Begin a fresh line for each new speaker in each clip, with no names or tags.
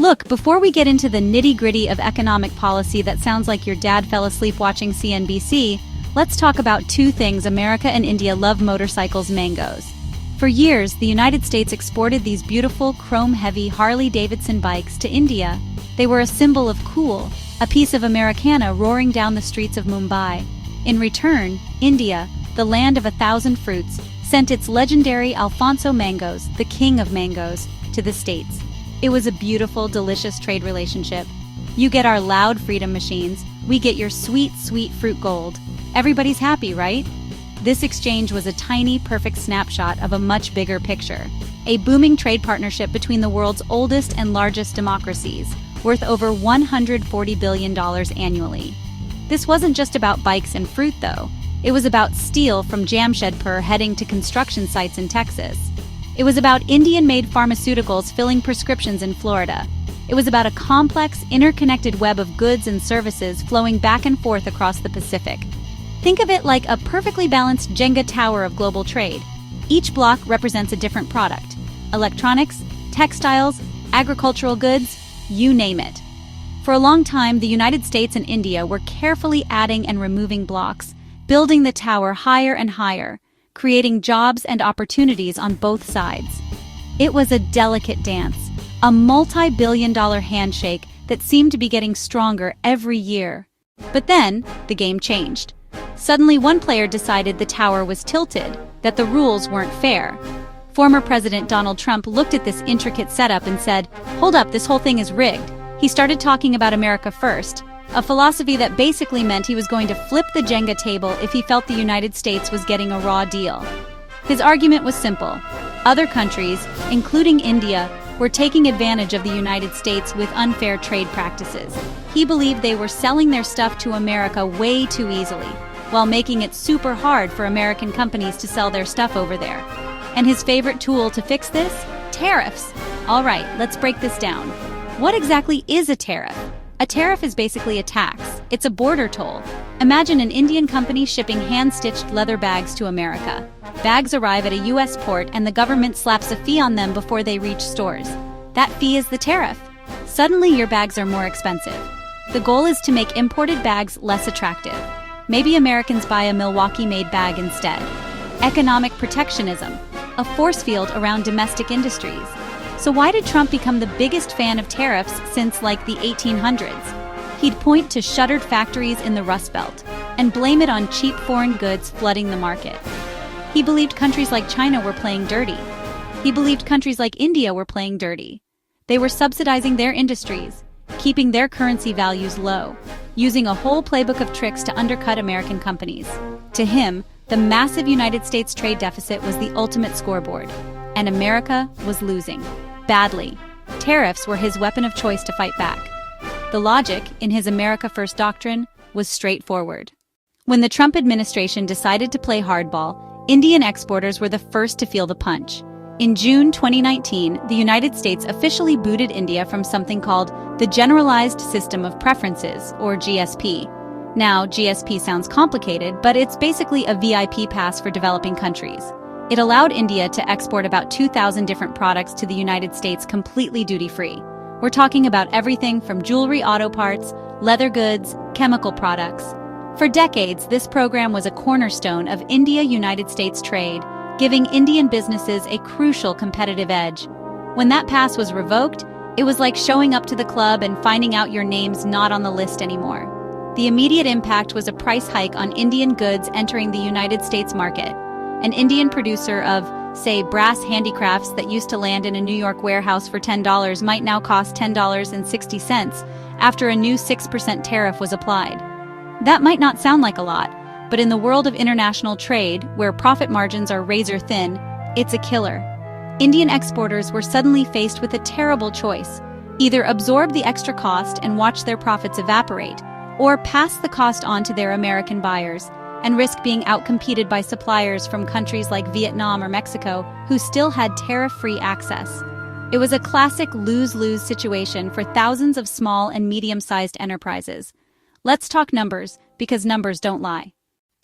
Look, before we get into the nitty-gritty of economic policy that sounds like your dad fell asleep watching CNBC, let's talk about two things America and India love: motorcycles, mangoes. For years, the United States exported these beautiful, chrome-heavy Harley-Davidson bikes to India. They were a symbol of cool, a piece of Americana roaring down the streets of Mumbai. In return, India, the land of 1,000 fruits, sent its legendary Alfonso mangoes, the king of mangoes, to the States. It was a beautiful, delicious trade relationship. You get our loud freedom machines, we get your sweet, sweet fruit gold. Everybody's happy, right? This exchange was a tiny, perfect snapshot of a much bigger picture. A booming trade partnership between the world's oldest and largest democracies, worth over $140 billion annually. This wasn't just about bikes and fruit, though. It was about steel from Jamshedpur heading to construction sites in Texas. It was about Indian-made pharmaceuticals filling prescriptions in Florida. It was about a complex, interconnected web of goods and services flowing back and forth across the Pacific. Think of it like a perfectly balanced Jenga tower of global trade. Each block represents a different product: electronics, textiles, agricultural goods, you name it. For a long time, the United States and India were carefully adding and removing blocks, building the tower higher and higher, creating jobs and opportunities on both sides. It was a delicate dance, a multi-billion-dollar handshake that seemed to be getting stronger every year. But then, the game changed. Suddenly, one player decided the tower was tilted, that the rules weren't fair. Former President Donald Trump looked at this intricate setup and said, "Hold up, this whole thing is rigged." He started talking about America first, a philosophy that basically meant he was going to flip the Jenga table if he felt the United States was getting a raw deal. His argument was simple. Other countries, including India, were taking advantage of the United States with unfair trade practices. He believed they were selling their stuff to America way too easily, while making it super hard for American companies to sell their stuff over there. And his favorite tool to fix this? Tariffs. All right, let's break this down. What exactly is a tariff? A tariff is basically a tax. It's a border toll. Imagine an Indian company shipping hand-stitched leather bags to America. Bags arrive at a U.S. port and the government slaps a fee on them before they reach stores. That fee is the tariff. Suddenly your bags are more expensive. The goal is to make imported bags less attractive. Maybe Americans buy a Milwaukee-made bag instead. Economic protectionism, a force field around domestic industries. So why did Trump become the biggest fan of tariffs since, like, the 1800s? He'd point to shuttered factories in the Rust Belt and blame it on cheap foreign goods flooding the market. He believed countries like China were playing dirty. He believed countries like India were playing dirty. They were subsidizing their industries, keeping their currency values low, using a whole playbook of tricks to undercut American companies. To him, the massive United States trade deficit was the ultimate scoreboard, and America was losing. Badly. Tariffs were his weapon of choice to fight back. The logic, in his America First doctrine, was straightforward. When the Trump administration decided to play hardball, Indian exporters were the first to feel the punch. In June 2019, the United States officially booted India from something called the Generalized System of Preferences, or GSP. Now, GSP sounds complicated, but it's basically a VIP pass for developing countries. It allowed India to export about 2,000 different products to the United States completely duty-free. We're talking about everything from jewelry, auto parts, leather goods, chemical products. For decades, this program was a cornerstone of India-United States trade, giving Indian businesses a crucial competitive edge. When that pass was revoked, it was like showing up to the club and finding out your name's not on the list anymore. The immediate impact was a price hike on Indian goods entering the United States market. An Indian producer of, say, brass handicrafts that used to land in a New York warehouse for $10 might now cost $10.60 after a new 6% tariff was applied. That might not sound like a lot, but in the world of international trade, where profit margins are razor thin, it's a killer. Indian exporters were suddenly faced with a terrible choice: either absorb the extra cost and watch their profits evaporate, or pass the cost on to their American buyers and risk being outcompeted by suppliers from countries like Vietnam or Mexico who still had tariff-free access. It was a classic lose-lose situation for thousands of small and medium-sized enterprises. Let's talk numbers, because numbers don't lie.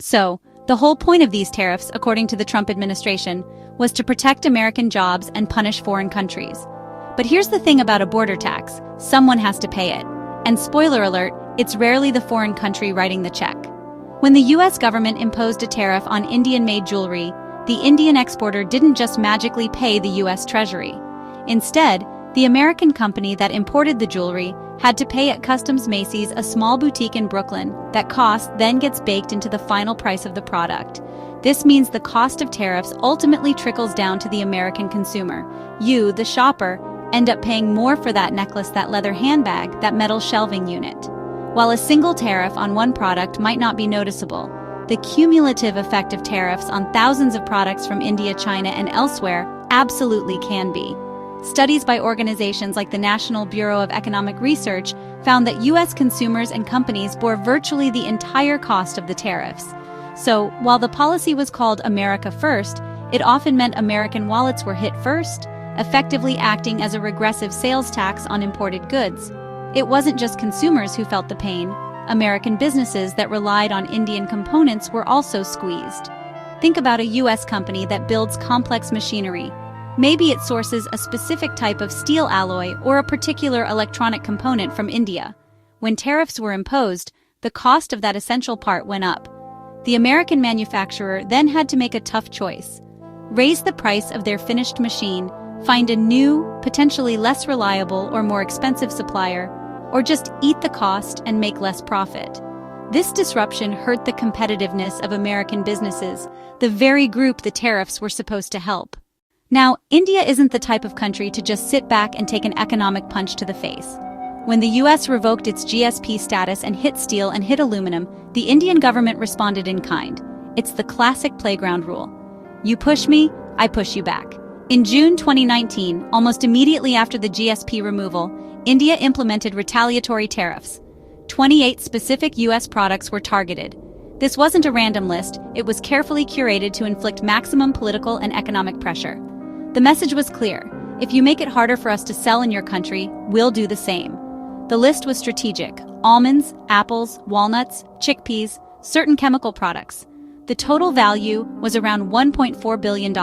So, the whole point of these tariffs, according to the Trump administration, was to protect American jobs and punish foreign countries. But here's the thing about a border tax: someone has to pay it. And spoiler alert, it's rarely the foreign country writing the check. When the US government imposed a tariff on Indian-made jewelry, the Indian exporter didn't just magically pay the US Treasury. Instead, the American company that imported the jewelry had to pay at Customs Macy's, a small boutique in Brooklyn. That cost then gets baked into the final price of the product. This means the cost of tariffs ultimately trickles down to the American consumer. You, the shopper, end up paying more for that necklace, that leather handbag, that metal shelving unit. While a single tariff on one product might not be noticeable, the cumulative effect of tariffs on thousands of products from India, China, and elsewhere absolutely can be. Studies by organizations like the National Bureau of Economic Research found that US consumers and companies bore virtually the entire cost of the tariffs. So, while the policy was called America First, it often meant American wallets were hit first, effectively acting as a regressive sales tax on imported goods. It wasn't just consumers who felt the pain. American businesses that relied on Indian components were also squeezed. Think about a US company that builds complex machinery. Maybe it sources a specific type of steel alloy or a particular electronic component from India. When tariffs were imposed, the cost of that essential part went up. The American manufacturer then had to make a tough choice: raise the price of their finished machine, find a new, potentially less reliable or more expensive supplier, or just eat the cost and make less profit. This disruption hurt the competitiveness of American businesses, the very group the tariffs were supposed to help. Now, India isn't the type of country to just sit back and take an economic punch to the face. When the US revoked its GSP status and hit steel and hit aluminum, the Indian government responded in kind. It's the classic playground rule. You push me, I push you back. In June 2019, almost immediately after the GSP removal, India implemented retaliatory tariffs. 28 specific US products were targeted. This wasn't a random list, it was carefully curated to inflict maximum political and economic pressure. The message was clear: if you make it harder for us to sell in your country, we'll do the same. The list was strategic: almonds, apples, walnuts, chickpeas, certain chemical products. The total value was around $1.4 billion.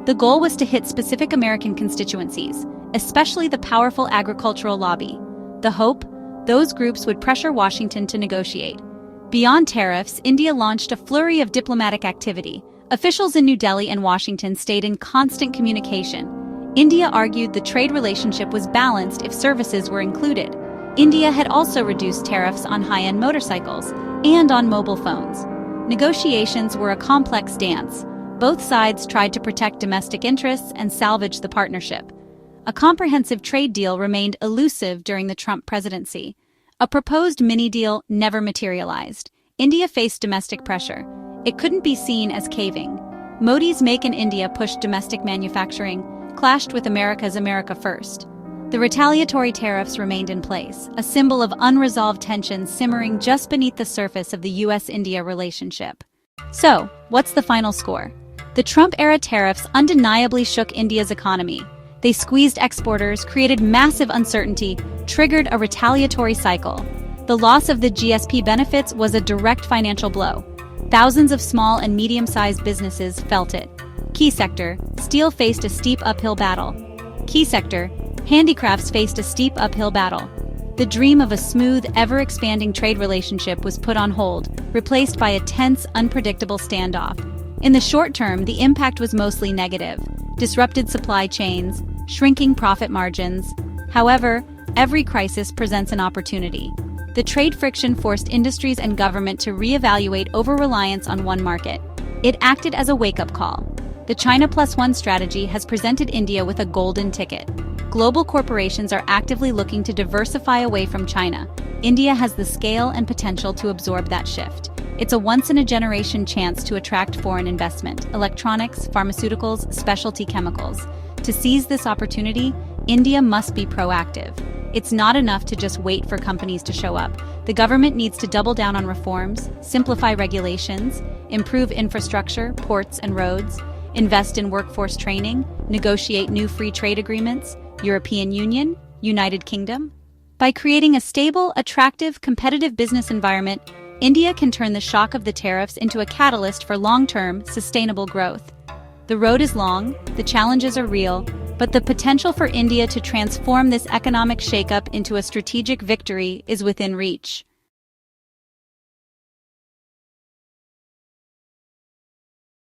The goal was to hit specific American constituencies, especially the powerful agricultural lobby. The hope? Those groups would pressure Washington to negotiate. Beyond tariffs, India launched a flurry of diplomatic activity. Officials in New Delhi and Washington stayed in constant communication. India argued the trade relationship was balanced if services were included. India had also reduced tariffs on high-end motorcycles and on mobile phones. Negotiations were a complex dance. Both sides tried to protect domestic interests and salvage the partnership. A comprehensive trade deal remained elusive during the Trump presidency. A proposed mini-deal never materialized. India faced domestic pressure. It couldn't be seen as caving. Modi's Make in India pushed domestic manufacturing, clashed with America's America First. The retaliatory tariffs remained in place, a symbol of unresolved tensions simmering just beneath the surface of the US-India relationship. So, what's the final score? The Trump-era tariffs undeniably shook India's economy. They squeezed exporters, created massive uncertainty, triggered a retaliatory cycle. The loss of the GSP benefits was a direct financial blow. Thousands of small and medium-sized businesses felt it. Key sector: steel faced a steep uphill battle. Key sector: handicrafts faced a steep uphill battle. The dream of a smooth, ever-expanding trade relationship was put on hold, replaced by a tense, unpredictable standoff. In the short term, the impact was mostly negative: disrupted supply chains, shrinking profit margins. However, every crisis presents an opportunity. The trade friction forced industries and government to reevaluate over-reliance on one market. It acted as a wake-up call. The China Plus One strategy has presented India with a golden ticket. Global corporations are actively looking to diversify away from China. India has the scale and potential to absorb that shift. It's a once-in-a-generation chance to attract foreign investment: electronics, pharmaceuticals, specialty chemicals. To seize this opportunity, India must be proactive. It's not enough to just wait for companies to show up. The government needs to double down on reforms, simplify regulations, improve infrastructure, ports and roads, invest in workforce training, negotiate new free trade agreements. European Union, United Kingdom. By creating a stable, attractive, competitive business environment, India can turn the shock of the tariffs into a catalyst for long-term, sustainable growth. The road is long, the challenges are real, but the potential for India to transform this economic shakeup into a strategic victory is within reach.